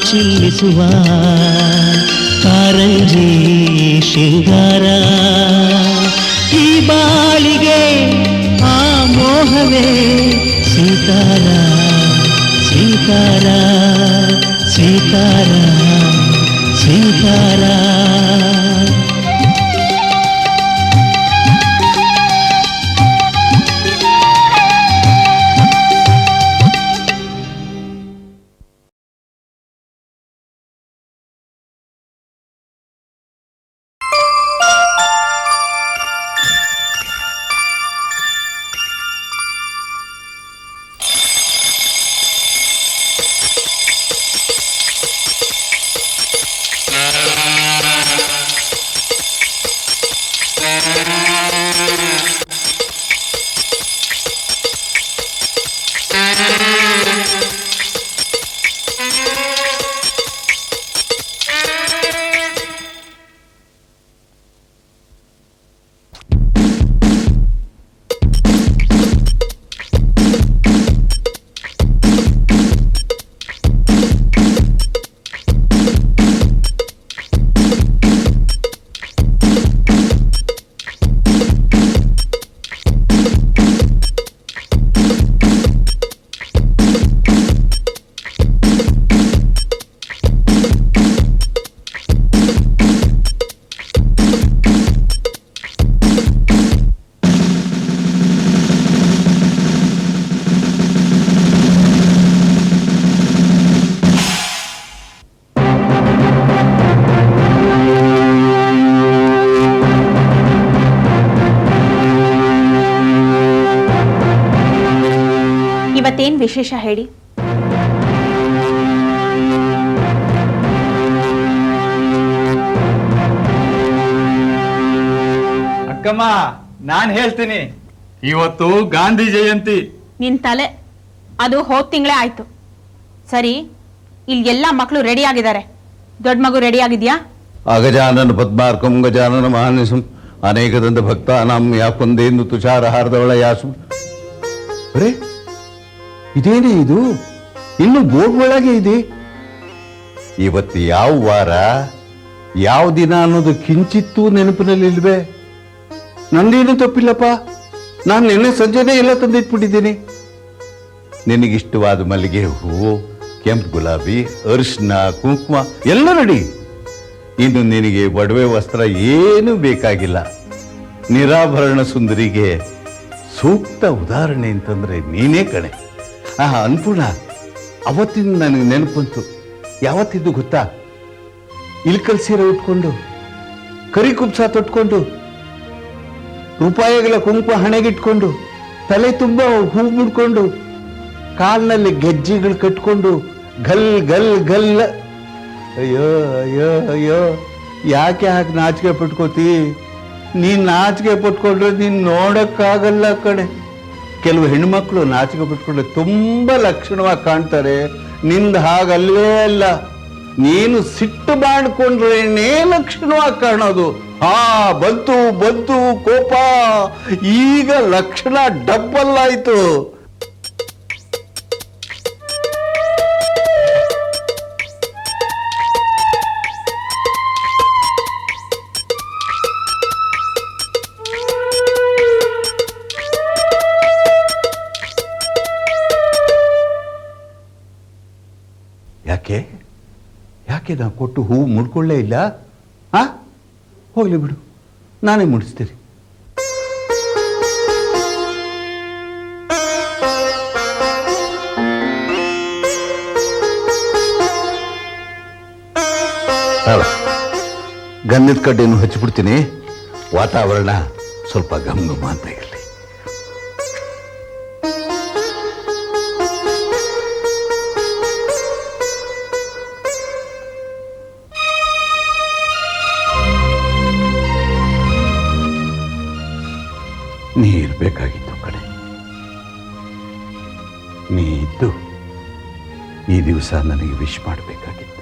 ಚಿಲ್ಲಿಸುವ ಕಾರಂಜಿ ಶೃಂಗಾರ ಈ ಬಾಳಿಗೆ ಆ ಮೋಹವೇ ಸ್ವೀಕಾರ ಸ್ವೀಕಾರ ಸ್ವೀಕಾರ ಸ್ವೀಕಾರ ಇವತ್ತೇನ್ ವಿಶೇಷ ಹೇಳಿ? ಅಕ್ಕಮ್ಮ, ನಾನ್ ಹೇಳ್ತೀನಿ, ಇವತ್ತು ಗಾಂಧಿ ಜಯಂತಿ. ನಿನ್ ತಲೆ, ಅದು ಹೋದ್ ತಿಂಗಳೇ ಆಯ್ತು. ಸರಿ, ಇಲ್ಲಿ ಎಲ್ಲಾ ಮಕ್ಕಳು ರೆಡಿ ಆಗಿದ್ದಾರೆ. ದೊಡ್ಡ ಮಗು ರೆಡಿ ಆಗಿದ್ಯಾ? ಅಗಜಾನನ ಪದ್ಮಾರ್ಕಂ ಗಜಾನನ ಮಹಾನಿಸಂ ಅನೇಕದಂತ ಭಕ್ತಾನಾಂ ಯಾಕೊಂದೇಂದು ತುಷಾರ ಹಾರದವಳ ಯಾಸು. ಅರೆ, ಇದೇನೇ ಇದು? ಇನ್ನು ಬೋರ್ಡ್ ಒಳಗೆ ಇದೆ. ಇವತ್ತು ಯಾವ ವಾರ, ಯಾವ ದಿನ ಅನ್ನೋದು ಕಿಂಚಿತ್ತೂ ನೆನಪಿನಲ್ಲಿ ಇಲ್ವೇ? ನಂದೇನು ತಪ್ಪಿಲ್ಲಪ್ಪ. ನಾನು ನಿನ್ನೆ ಸಂಜೆನೇ ಎಲ್ಲ ತಂದಿಟ್ಬಿಟ್ಟಿದ್ದೀನಿ. ನಿನಗಿಷ್ಟವಾದ ಮಲ್ಲಿಗೆ ಹೂವು, ಕೆಂಪು ಗುಲಾಬಿ, ಅರಿಶಿನ, ಕುಂಕುಮ ಎಲ್ಲ ರೆಡಿ. ಇನ್ನು ನಿನಗೆ ಒಡವೆ ವಸ್ತ್ರ ಏನೂ ಬೇಕಾಗಿಲ್ಲ. ನಿರಾಭರಣ ಸುಂದರಿಗೆ ಸೂಕ್ತ ಉದಾಹರಣೆ ಅಂತಂದ್ರೆ ನೀನೇ ಕಣೆ. ಅನ್ಪೂರ್ಣ, ಅವತ್ತಿನ ನನಗೆ ನೆನಪಂತು. ಯಾವತ್ತಿದ್ದು ಗೊತ್ತಾ? ಇಲ್ಕಲ್ ಸೀರೆ ಉಟ್ಕೊಂಡು, ಕರಿ ಕುಬ್ಸ ತೊಟ್ಕೊಂಡು, ರೂಪಾಯಿಗಳ ಕುಂಕುಮ ಹಣೆಗಿಟ್ಕೊಂಡು, ತಲೆ ತುಂಬ ಹೂ ಬಿಡ್ಕೊಂಡು, ಕಾಲಿನಲ್ಲಿ ಗೆಜ್ಜೆಗಳು ಕಟ್ಕೊಂಡು, ಗಲ್ ಗಲ್ ಗಲ್. ಅಯ್ಯೋ ಅಯ್ಯೋ ಅಯ್ಯೋ, ಯಾಕೆ ಹಾಕಿ ನಾಚಿಕೆ ಪಟ್ಕೋತಿ? ನೀನ್ ನಾಚಿಕೆ ಪಟ್ಕೊಂಡ್ರೆ ನೀನ್ ನೋಡಕ್ಕಾಗಲ್ಲ ಕಣೆ. ಕೆಲವು ಹೆಣ್ಮಕ್ಳು ನಾಚಿಕೆ ಪಟ್ಕೊಂಡ್ರೆ ತುಂಬಾ ಲಕ್ಷಣವಾಗಿ ಕಾಣ್ತಾರೆ. ನಿಂದ ಹಾಗಲ್ಲೇ ಅಲ್ಲ. ನೀನು ಸಿಟ್ಟು ಮಾಡಿಕೊಂಡ್ರೇನೇ ಲಕ್ಷಣವಾಗಿ ಕಾಣೋದು. ಬಂತು ಬಂತು ಕೋಪ. ಈಗ ಲಕ್ಷಣ ಡಬ್ಬಲ್ ಆಯ್ತು. ಯಾಕೆ ಯಾಕೆ ನಾ ಕೊಟ್ಟು ಹೂವು ಮುಡ್ಕೊಳ್ಳೇ ಇಲ್ಲ? ಹೋಗ್ಲಿ ಬಿಡು, ನಾನೇ ಮುಡಿಸ್ತೀನಿ. ಗಂಧದ ಕಡ್ಡಿಯನ್ನು ಹಚ್ಚಿಬಿಡ್ತೀನಿ. ವಾತಾವರಣ ಸ್ವಲ್ಪ ಘಮ ಘಮ ಅಂತ ಇರಲಿ. ನೀ ಇರಬೇಕಾಗಿತ್ತು ಕಣೆ. ನೀ ಇದ್ದು ಈ ದಿವಸ ನನಗೆ ವಿಶ್ ಮಾಡಬೇಕಾಗಿತ್ತು.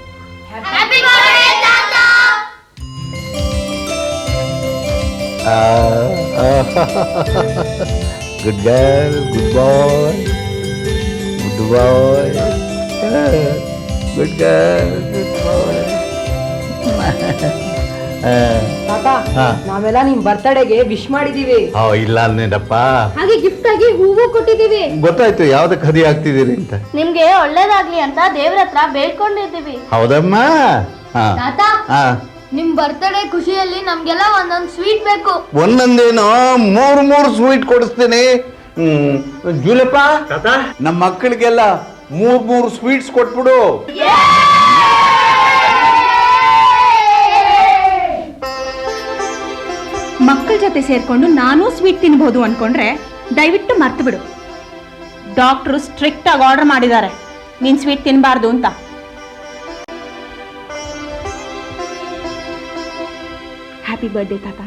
Good girl, good boy, good boy. Good girl. ತಾತ ನಾವೆಲ್ಲ ನಿಮ್ ಬರ್ತಡೆಗೆ ವಿಶ್ ಮಾಡಿದೀವಿ. ಇಲ್ಲ ಅನ್ನೇನಪ್ಪ, ಹಾಗೆ ಗಿಫ್ಟ್ ಆಗಿ ಹೂವು ಕೊಟ್ಟಿದೀವಿ. ಗೊತ್ತಾಯ್ತು ಯಾವ್ದಕ್ಕೆ ಹದಿ ಆಗ್ತಿದ್ದೀರಿ ಅಂತ. ನಿಮ್ಗೆ ಒಳ್ಳೇದಾಗ್ಲಿ ಅಂತ ದೇವ್ರ ಹತ್ರ ಬೇಡ್ಕೊಂಡಿದ್ದೀವಿ. ಹೌದಮ್ಮ. ತಾತ ನಿಮ್ ಬರ್ತಡೇ ಖುಷಿಯಲ್ಲಿ ನಮ್ಗೆಲ್ಲ ಒಂದೊಂದ್ ಸ್ವೀಟ್ ಬೇಕು. ಒಂದೊಂದೇನೋ 3 ಸ್ವೀಟ್ ಕೊಡಿಸ್ತೀನಿ. ಜೂಲಪ್ಪ, ನಮ್ಮ ಮಕ್ಕಳಿಗೆಲ್ಲ 3 ಸ್ವೀಟ್ಸ್ ಕೊಟ್ಬಿಡು. ಮಕ್ಕಳ ಜೊತೆ ಸೇರ್ಕೊಂಡು ನಾನು ಸ್ವೀಟ್ ತಿನ್ಬೋದು ಅನ್ಕೊಂಡ್ರೆ ದಯವಿಟ್ಟು ಮರ್ತು ಬಿಡು. ಡಾಕ್ಟ್ರು ಸ್ಟ್ರಿಕ್ಟ್ ಆಗಿ ಆರ್ಡರ್ ಮಾಡಿದ್ದಾರೆ ನೀನ್ ಸ್ವೀಟ್ ತಿನ್ಬಾರ್ದು ಅಂತ. ಹ್ಯಾಪಿ ಬರ್ಡೇ ತಾತ.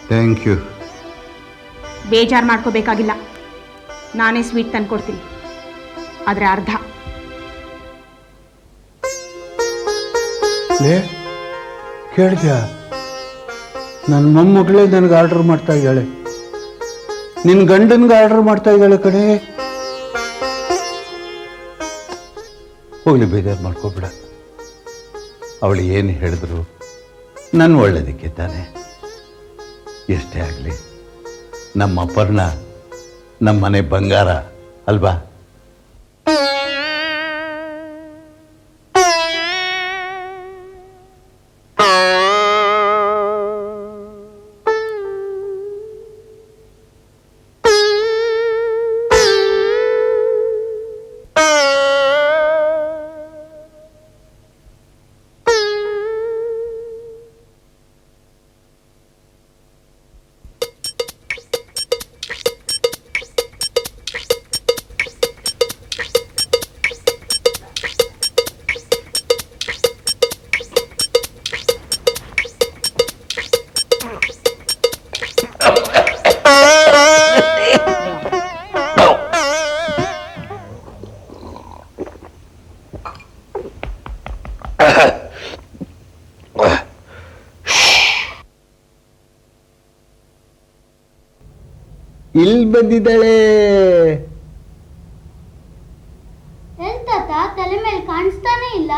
Thank you. ಬೇಜಾರು ಮಾಡ್ಕೋಬೇಕಾಗಿಲ್ಲ, ನಾನೇ ಸ್ವೀಟ್ ತಂದ್ಕೊಡ್ತೀನಿ, ಆದ್ರೆ ಅರ್ಧ. ಕೇಳಿದ್ಯಾ? ನನ್ನ ಮೊಮ್ಮಗಳೇ ನನಗೆ ಆರ್ಡರ್ ಮಾಡ್ತಾ ಇದ್ದಾಳೆ, ನಿನ್ನ ಗಂಡನ್ಗೆ ಆರ್ಡರ್ ಮಾಡ್ತಾ ಇದ್ದಾಳೆ ಕಣೆ. ಹೋಗ್ಲಿ, ಬೇಜಾರು ಮಾಡ್ಕೋಬೇಡ. ಅವಳು ಏನು ಹೇಳಿದ್ರು ನನ್ನ ಒಳ್ಳೇದಕ್ಕೆ ತಾನೆ. ಎಷ್ಟೇ ಆಗಲಿ ನಮ್ಮ ಅಪರ್ಣ ನಮ್ಮ ಮನೆ ಬಂಗಾರ ಅಲ್ವಾ? ಇಲ್ಲಿ ಬಂದಿದ್ದಾಳೆ. ತಲೆ ಮೇಲೆ ಕಾಣಿಸ್ತಾನೆ ಇಲ್ಲ.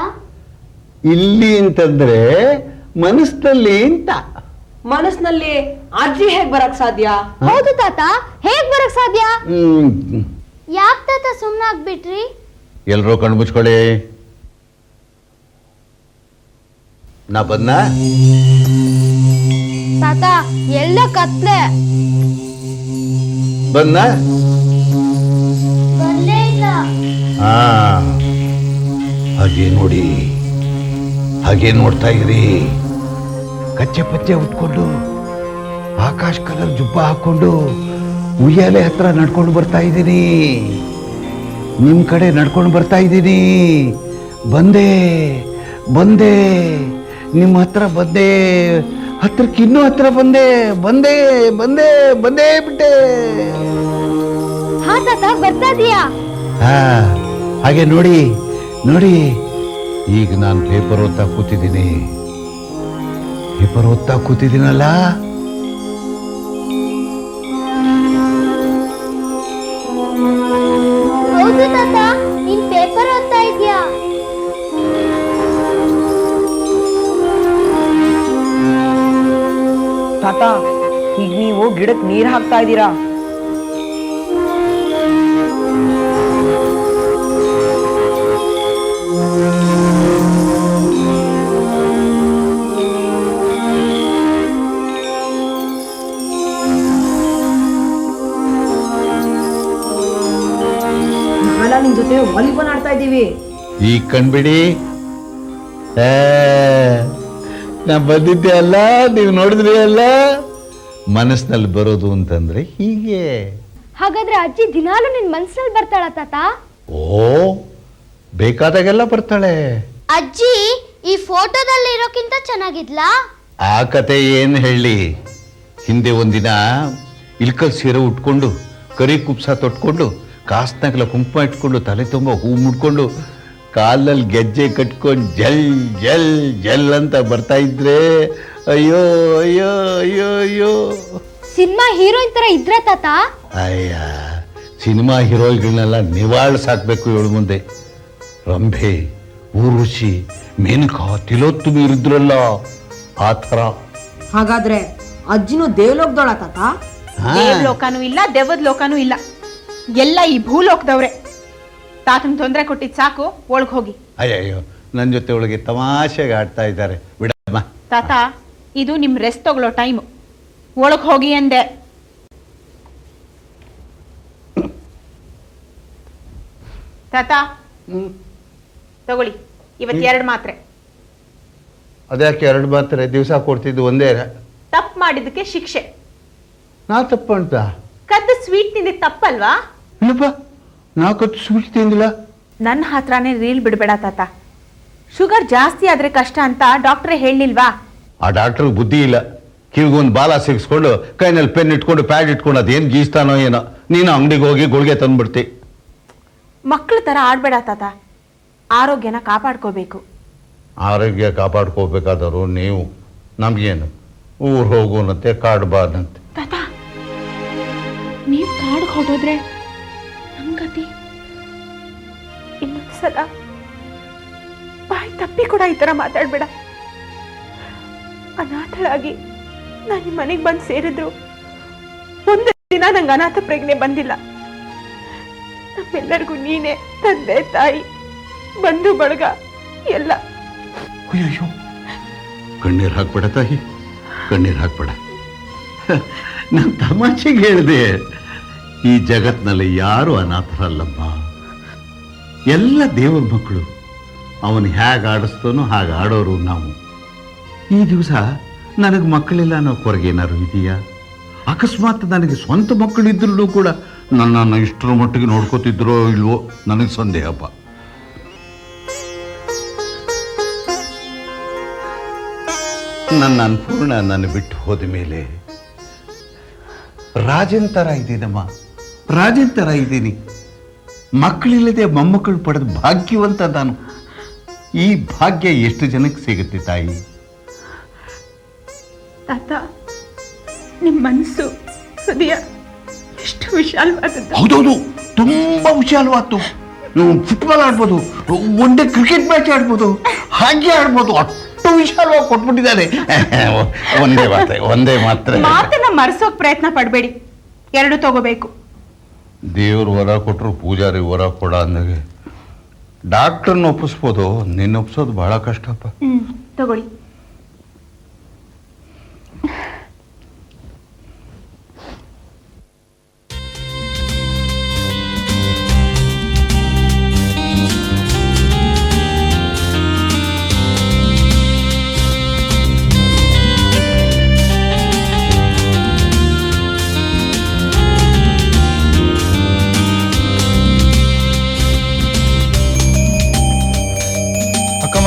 ಇಲ್ಲಿ ಅಂತಂದ್ರೆ ಮನಸ್ಸಿನಲ್ಲಿ ಅಂತ. ಮನಸ್ಸಿನಲ್ಲಿ ಅಜ್ಜಿ ಹೇಗ್ ಬರಕ್ ಸಾಧ್ಯ? ಹೌದು ತಾತ, ಹೇಗ್ ಬರಕ್ ಸಾಧ್ಯ? ಯಾಕ್ ತಾತ ಸುಮ್ನಾಗ್ಬಿಟ್ರಿ? ಎಲ್ರೂ ಕಣ್ಣು ಮುಚ್ಕೊಳ್ಳಿ. ನಾ ಬಂದ ತಾತ ಎಲ್ಲ ಕತ್ಲೆ. ಬಂದ ಬರ್ಲೇ ಇಲ್ಲ. ಹಾಗೆ ನೋಡಿ, ಹಾಗೆ ನೋಡ್ತಾ ಇರಿ. ಕಚ್ಚೆ ಪಚ್ಚೆ ಉಟ್ಕೊಂಡು ಆಕಾಶ್ ಕಲರ್ ಜುಬ್ಬ ಹಾಕೊಂಡು ಉಯ್ಯಾಲೆ ಹತ್ರ ನಡ್ಕೊಂಡು ಬರ್ತಾ ಇದ್ದೀನಿ. ನಿಮ್ ಕಡೆ ನಡ್ಕೊಂಡು ಬರ್ತಾ ಇದ್ದೀನಿ. ಬಂದೆ ಬಂದೆ ನಿಮ್ಮ ಹತ್ರ ಬಂದೆ, ಹತ್ರಕ್ಕೆ ಇನ್ನೂ ಹತ್ರ ಬಂದೆ ಬಂದೆ ಬಂದೆ ಬಂದೇ ಬಿಟ್ಟೆ. ಹಾ ತಾತ ಬರ್ತಾ ಇದೀಯಾ? ಹಾಗೆ ನೋಡಿ ನೋಡಿ. ಈಗ ನಾನು ಪೇಪರ್ ಓದ್ತಾ ಕೂತಿದ್ದೀನಿ. ಪೇಪರ್ ಓದ್ತಾ ಕೂತಿದ್ದೀನಲ್ಲ. ಹೌದು ತಾತ, ನೀನ್ ಪೇಪರ್ ಓದ್ತಾ ಇದ್ಯಾ? ತಾತ, ಈಗ ನೀವು ಗಿಡಕ್ಕೆ ನೀರ್ ಹಾಕ್ತಾ ಇದ್ದೀರಾ. ನಾವೆಲ್ಲ ನಿಮ್ ಜೊತೆ ವಾಲಿಬಾಲ್ ಆಡ್ತಾ ಇದ್ದೀವಿ. ಈಗ ಕಣ್ಬಿಡಿ. ನಾ ಬಂದಿದ್ದೆ ಅಲ್ಲ, ನೀವು ನೋಡಿದ್ರಿ ಅಲ್ಲ. ಮನಸ್ಸಿನಲ್ಲಿ ಬರೋದು ಅಂತಂದ್ರೆ ಹೀಗೆ. ಹಾಗಾದ್ರೆ ಅಜ್ಜಿ ದಿನಾಲು ನಿನ್ ಮನ್ಸಲ್ಲಿ ಬರ್ತಾಳ ತಾತ? ಓ, ಬೇಕಾದಾಗೆಲ್ಲ ಬರ್ತಾಳೆ. ಅಜ್ಜಿ ಈ ಫೋಟೋದಲ್ಲಿ ಇರೋಕ್ಕಿಂತ ಚೆನ್ನಾಗಿದ್ಲಾ? ಆ ಕತೆ ಏನ್ ಹೇಳಿ. ಹಿಂದೆ ಒಂದಿನ ಇಲ್ಕಲ್ ಸೀರೆ ಉಟ್ಕೊಂಡು, ಕರಿ ಕುಪ್ಸ ತೊಟ್ಕೊಂಡು, ಕಾಸ್ನಾಗಲ ಕುಂಕುಮ ಇಟ್ಕೊಂಡು, ತಲೆ ತುಂಬ ಹೂ ಮುಡ್ಕೊಂಡು, ಕಾಲಲ್ಲಿ ಗೆಜ್ಜೆ ಕಟ್ಕೊಂಡು ಜಲ್ ಜಲ್ ಜಲ್ ಅಂತ ಬರ್ತಾ ಇದ್ರೆ ಅಯ್ಯೋ ಅಯ್ಯೋ ಅಯ್ಯೋ ಅಯ್ಯೋ. ಸಿನಿಮಾ ಹೀರೋಯಿನ್ ತರ ಇದ್ರ ತಾತ? ಅಯ್ಯ, ಸಿನಿಮಾ ಹೀರೋಯಿನ್ಗಳನ್ನೆಲ್ಲ ನಿವಾಳಿಸಾಕ್ಬೇಕು ಇವಳು ಮುಂದೆ. ರಂಭೆ, ಊರ್ವಶಿ, ಮೇನಕಾ, ತಿಲೋತ್ತಮ ಇರಿದ್ರಲ್ಲ, ಆ ಥರ. ಹಾಗಾದ್ರೆ ಅಜ್ಜಿನೂ ದೇವಲೋಕದೊಳ ತಾತ? ದೇವ್ಲೋಕನೂ ಇಲ್ಲ, ದೆವ್ವದ ಲೋಕನೂ ಇಲ್ಲ, ಎಲ್ಲ ಈ ಭೂಲೋಕದವ್ರೆ. ತಾತನ್ ತೊಂದರೆ ಕೊಟ್ಟಿದ್ ಸಾಕು, ಒಳಗ್ ಹೋಗಿ. ಅಯ್ಯಯ್ಯೋ, ನನ್ನ ಜೊತೆ ಒಳಗೆ ತಮಾಷೆಗೆ ಆಡ್ತಾ ಇದ್ದಾರೆ, ಬಿಡಮ್ಮ. ತಾತ, ಇದು ನಿಮ್ ರೆಸ್ಟ್ ತಗೊಳ್ಳೋ ಟೈಮು, ಒಳಗ್ ಹೋಗಿ ಅಂದೆ. ತಾತ ತಗೊಳ್ಳಿ, ಇವತ್ತು 2 ಮಾತ್ರೆ. ಅದ್ಯಾಕೆ 2 ಮಾತ್ರೆ? ದಿವಸ ಕೊಡ್ತಿದ್ದು ಒಂದೇ. ತಪ್ಪು ಮಾಡಿದ್ದಕ್ಕೆ ಶಿಕ್ಷೆ. ನಾ ತಪ್ಪಂತ? ಕದ್ದು ಸ್ವೀಟ್ ತಿಂದಿದ್ ತಪ್ಪಲ್ವಾ? ಇಲ್ಲಪ್ಪ, ನಾ ಕತ್ತು ಸ್ವೀಟ್ ತಿಂದಿಲ್ಲ. ನನ್ನ ಹತ್ರನೇ ರೀಲ್ ಬಿಡಬೇಡ ತಾತ. ಶುಗರ್ ಜಾಸ್ತಿ ಆದ್ರೆ ಕಷ್ಟ ಅಂತ ಡಾಕ್ಟ್ರೇ ಹೇಳಿಲ್ವಾ? ಆ ಡಾಕ್ಟರ್ ಬುದ್ಧಿ ಇಲ್ಲ. ಕಿವಿಗೊಂದು ಬಾಲ ಸಿಗಿಸ್ಕೊಂಡು ಕೈನಲ್ಲಿ ಪೆನ್ ಇಟ್ಕೊಂಡು ಪ್ಯಾಡ್ ಇಟ್ಕೊಂಡು ಅದೇನು ಗೀಸ್ತಾನೋ ಏನೋ. ನೀನು ಅಂಗಡಿಗೆ ಹೋಗಿ ಗುಳಿಗೆ ತಂದ್ಬಿಡ್ತಿ. ಮಕ್ಳ ತರ ಆಡ್ಬೇಡ ತಾತ, ಆರೋಗ್ಯನ ಕಾಪಾಡ್ಕೋಬೇಕು. ಆರೋಗ್ಯ ಕಾಪಾಡ್ಕೋಬೇಕಾದವರು ನೀವು. ನಮಗೇನು ಊರು ಹೋಗೋನಂತೆ ಕಾಡ್ಬಾರ್ದಂತೆ. ತಾತ, ನೀವ್ ಕಾಡ್ಗೆ ಹೊರಟೋದ್ರೆ ನಮ್ಗತಿ. ಇನ್ನೊಂದ್ಸಲ ಬಾಯಿ ತಪ್ಪಿ ಕೂಡ ಈ ತರ ಮಾತಾಡ್ಬೇಡ. ಅನಾಥಳಾಗಿ ನಾನು ನಿಮ್ಮ ಮನೆಗೆ ಬಂದು ಸೇರಿದ್ರು ಒಂದು ದಿನ ನಂಗೆ ಅನಾಥ ಪ್ರಜ್ಞೆ ಬಂದಿಲ್ಲ. ನಮ್ಮೆಲ್ಲರಿಗೂ ನೀನೇ ತಂದೆ, ತಾಯಿ, ಬಂಧು ಬಳಗ ಎಲ್ಲ. ಅಯ್ಯೋ, ಕಣ್ಣೀರು ಹಾಕ್ಬೇಡ ತಾಯಿ, ಕಣ್ಣೀರು ಹಾಕ್ಬೇಡ. ನಾನು ತಮಾಷೆಗೆ ಹೇಳಿದೆ. ಈ ಜಗತ್ನಲ್ಲಿ ಯಾರು ಅನಾಥರಲ್ಲಮ್ಮ, ಎಲ್ಲ ದೇವರ ಮಕ್ಕಳು. ಅವನು ಹೇಗೆ ಆಡಿಸ್ತಾನೋ ಹಾಗೆ ಆಡೋರು ನಾವು. ಈ ದಿವಸ ನನಗೆ ಮಕ್ಕಳಿಲ್ಲ ಅನ್ನೋ ಕೊರಗೇನಾರು ಇದೆಯಾ? ಅಕಸ್ಮಾತ್ ನನಗೆ ಸ್ವಂತ ಮಕ್ಕಳಿದ್ರೂ ಕೂಡ ನನ್ನನ್ನು ಇಷ್ಟರ ಮಟ್ಟಿಗೆ ನೋಡ್ಕೋತಿದ್ರೋ ಇಲ್ವೋ ನನಗೆ ಸಂದೇಹಪ್ಪ. ನನ್ನ ಅನ್ಪೂರ್ಣ ನನ್ನ ಬಿಟ್ಟು ಹೋದ ಮೇಲೆ ರಾಜನ್ ಥರ ಇದ್ದೀನಮ್ಮ, ರಾಜನ್ ಥರ ಇದ್ದೀನಿ. ಮಕ್ಕಳಿಲ್ಲದೆ ಮೊಮ್ಮಕ್ಕಳು ಪಡೆದ ಭಾಗ್ಯವಂತ ನಾನು. ಈ ಭಾಗ್ಯ ಎಷ್ಟು ಜನಕ್ಕೆ ಸಿಗುತ್ತೆ ತಾಯಿ? ತಾತ, ನಿಮ್ಮ ಮನಸ್ಸು, ಹೃದಯ ಎಷ್ಟು ವಿಶಾಲವಾದದ್ದು. ಹೌದೌದು, ತುಂಬಾ ವಿಶಾಲವಾದ್ದು. ಫುಟ್ಬಾಲ್ ಆಡ್ಬೋದು, ಒಂದೇ ಕ್ರಿಕೆಟ್ ಮ್ಯಾಚ್ ಆಡ್ಬೋದು, ಹಾಗೆ ಆಡ್ಬೋದು. ಅಷ್ಟು ವಿಶಾಲವಾಗಿ ಕೊಟ್ಬಿಟ್ಟಿದ್ದಾರೆ. ಒಂದೇ ಮಾತ್ರ ಮಾತನ್ನ ಮರೆಸೋಕ್ ಪ್ರಯತ್ನ ಪಡಬೇಡಿ, 2 ತಗೋಬೇಕು. ದೇವ್ರು ವರ ಕೊಟ್ಟರು ಪೂಜಾರಿ ವರ ಕೊಡ ಅಂದಾಗೆ. ಡಾಕ್ಟರ್ನ ಒಪ್ಪಿಸ್ಬೋದು, ನಿನ್ನ ಒಪ್ಸೋದು ಬಹಳ ಕಷ್ಟಪ್ಪ. ತಗೊಳ್ಳಿ.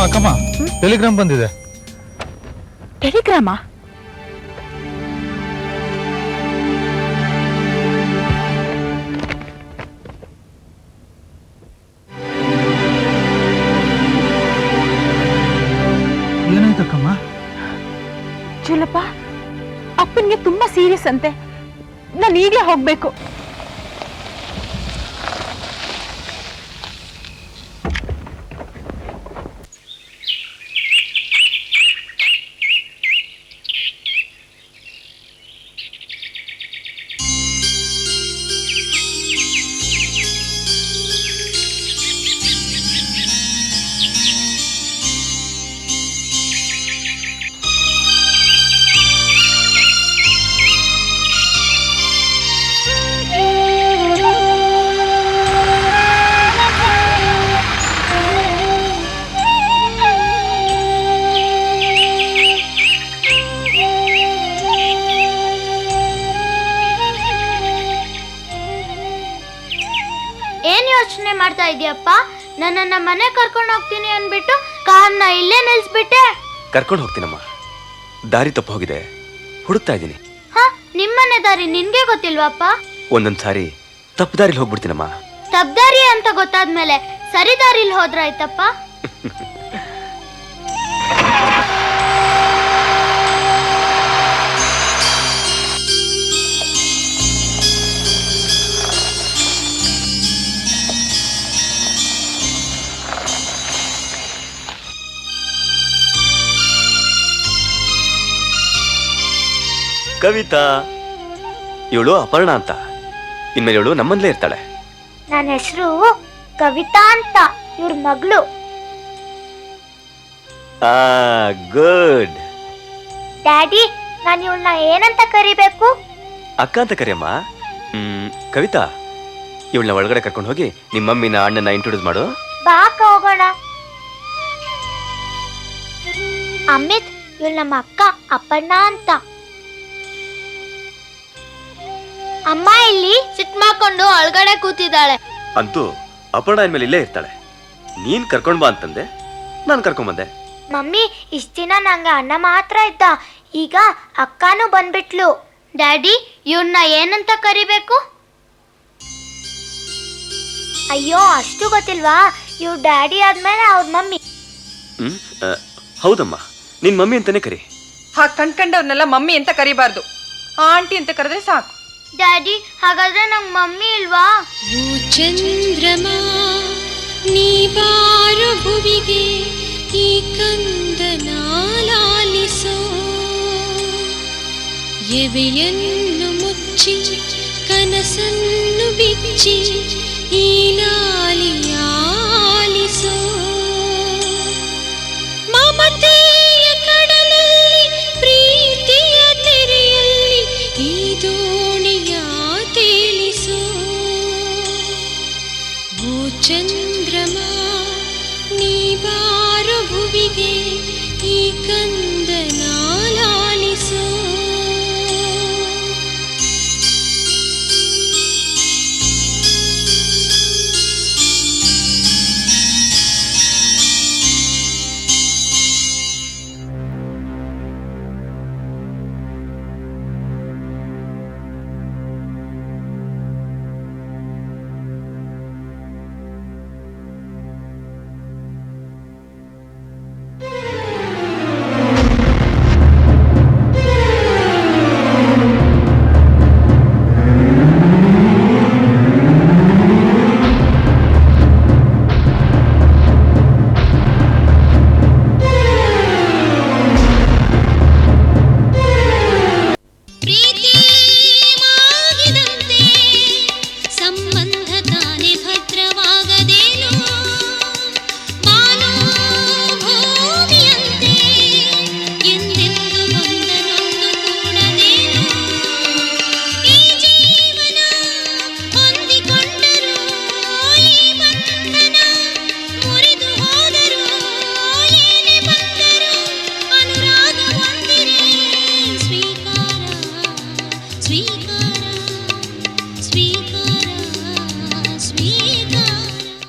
ಅಕ್ಕಮ್ಮ, ಟೆಲಿಗ್ರಾಮ್ ಬಂದಿದೆ. ಟೆಲಿಗ್ರಾಮ? ಏನಾಯ್ತಕ್ಕಮ್ಮ? ಚಲಪ್ಪ, ಅಪ್ಪನಿಗೆ ತುಂಬಾ ಸೀರಿಯಸ್ ಅಂತೆ. ನಾನು ಈಗಲೇ ಹೋಗ್ಬೇಕು. ಯೋಚನೆ ಮಾಡ್ತಾ ಇದೀಯಪ್ಪ? ನನ್ನನ್ನ ಮನೆ ಕರ್ಕೊಂಡು ಹೋಗ್ತೀನಿ ಅನ್ಬಿಟ್ಟು ಕಾರ್ನ ಇಲ್ಲೇ ನಿಲ್ಸ್ಬಿಟ್ಟೆ. ಕರ್ಕೊಂಡು ಹೋಗ್ತೀನಮ್ಮ, ದಾರಿ ತಪ್ಪು ಹೋಗಿದೆ, ಹುಡುಕ್ತಾ ಇದ್ದೀನಿ. ಹ, ನಿಮ್ಮನೆ ದಾರಿ ನಿನ್ಗೆ ಗೊತ್ತಿಲ್ವಪ್ಪ? ಒಂದೊಂದ್ ಸಾರಿ ತಪ್ಪು ದಾರಿಲಿ ಹೋಗ್ಬಿಡ್ತೀನಮ್ಮ. ತಪ್ದಾರಿ ಅಂತ ಗೊತ್ತಾದ್ಮೇಲೆ ಸರಿ ದಾರಿಲಿ ಹೋದ್ರಾಯ್ತಪ್ಪ. ಕವಿತಾ. ಇವಳು ಅಪರ್ಣ ಅಂತ. ಇನ್ಮೇಲೆ ಇವಳು ನಮ್ಮಂದಲೇ ಇರ್ತಾಳೆ. ನನ್ನ ಹೆಸರು ಕವಿತಾ ಅಂತ, ಇವ್ರ ಮಗಳು. ಗುಡ್. ಡ್ಯಾಡಿ, ನಾನು ಇವಳನ್ನ ಏನಂತ ಕರಿಬೇಕು? ಅಕ್ಕ ಅಂತ ಕರಿಯಮ್ಮ. ಕವಿತಾ, ಇವಳನ್ನ ಒಳಗಡೆ ಕರ್ಕೊಂಡು ಹೋಗಿ ನಿಮ್ಮ ಮಮ್ಮಿನ ಅಣ್ಣನ ಇಂಟ್ರೊಡ್ಯೂಸ್ ಮಾಡು. ಬಾಕ ಹೋಗೋಣ. ಅಮಿತ್, ಇವಳು ನಮ್ಮ ಅಕ್ಕ ಅಪ್ಪಣ್ಣ ಅಂತ. ಅಮ್ಮ ಇಲ್ಲಿ ಸಿಟ್ ಮಾಡ್ಕೊಂಡು ಒಳಗಡೆ ಕೂತಿದ್ದಾಳೆ. ಅಂತೂ ಅಪರ್ಣ ಇನ್ಮೇಲೆ ಇಲ್ಲೇ ಇರ್ತಾಳೆ. ನೀನ್ ಕರ್ಕೊಂಡ್ ಬಾ ಅಂತಂದೆ, ನಾನು ಕರ್ಕೊಂಡ್ ಬಂದೆ. ಮಮ್ಮಿ, ಇಷ್ಟ ದಿನ ನಂಗೆ ಅಣ್ಣ ಮಾತ್ರ ಇದ್ದ, ಈಗ ಅಕ್ಕನೂ ಬಂದ್ಬಿಟ್ಲು. ಡ್ಯಾಡಿ, ಇವ್ರನ್ನ ಏನಂತ ಕರಿಬೇಕು? ಅಯ್ಯೋ, ಅಷ್ಟು ಗೊತ್ತಿಲ್ವಾ? ಇವ್ರ ಡ್ಯಾಡಿ ಆದ್ಮೇಲೆ ಅವ್ರ ಮಮ್ಮಿ. ಹೌದಮ್ಮ, ನಿನ್ ಮಮ್ಮಿ ಅಂತಾನೆ ಕರಿ. ಹಾಗೆ ಕಂಡ್ಕಂಡವ್ರನ್ನೆಲ್ಲ ಮಮ್ಮಿ ಅಂತ ಕರಿಬಾರ್ದು, ಆಂಟಿ ಅಂತ ಕರೆದ್ರೆ ಸಾಕು. ಡ್ಯಾಡಿ, ಹಾಗಾದ್ರೆ ನಂಗೆ ಮಮ್ಮಿ ಇಲ್ವಾ? ಓ ಚಂದ್ರಮ, ನೀ ಬಾರು ಭುವಿಗೆ ಈ ಕಂದನ ಲಾಲಿಸೋ. ಎವೆಯನ್ನು ಮುಚ್ಚಿ ಕನಸನ್ನು ಬಿಚ್ಚಿ ಈ ಲಾಲಿಯಾಲಿಸೋ. ಮಮತೆಯ ಕಡಲಲ್ಲಿ ಪ್ರೀತಿಯ ತೆರೆಯಲ್ಲಿ ಈ ದೋಣಿಯ ತೇಲಿಸೋ. ಓ ಚಂದ್ರಮ, ನೀ ಬಾರು ಭುವಿಗೆ ಈ ಕಂದ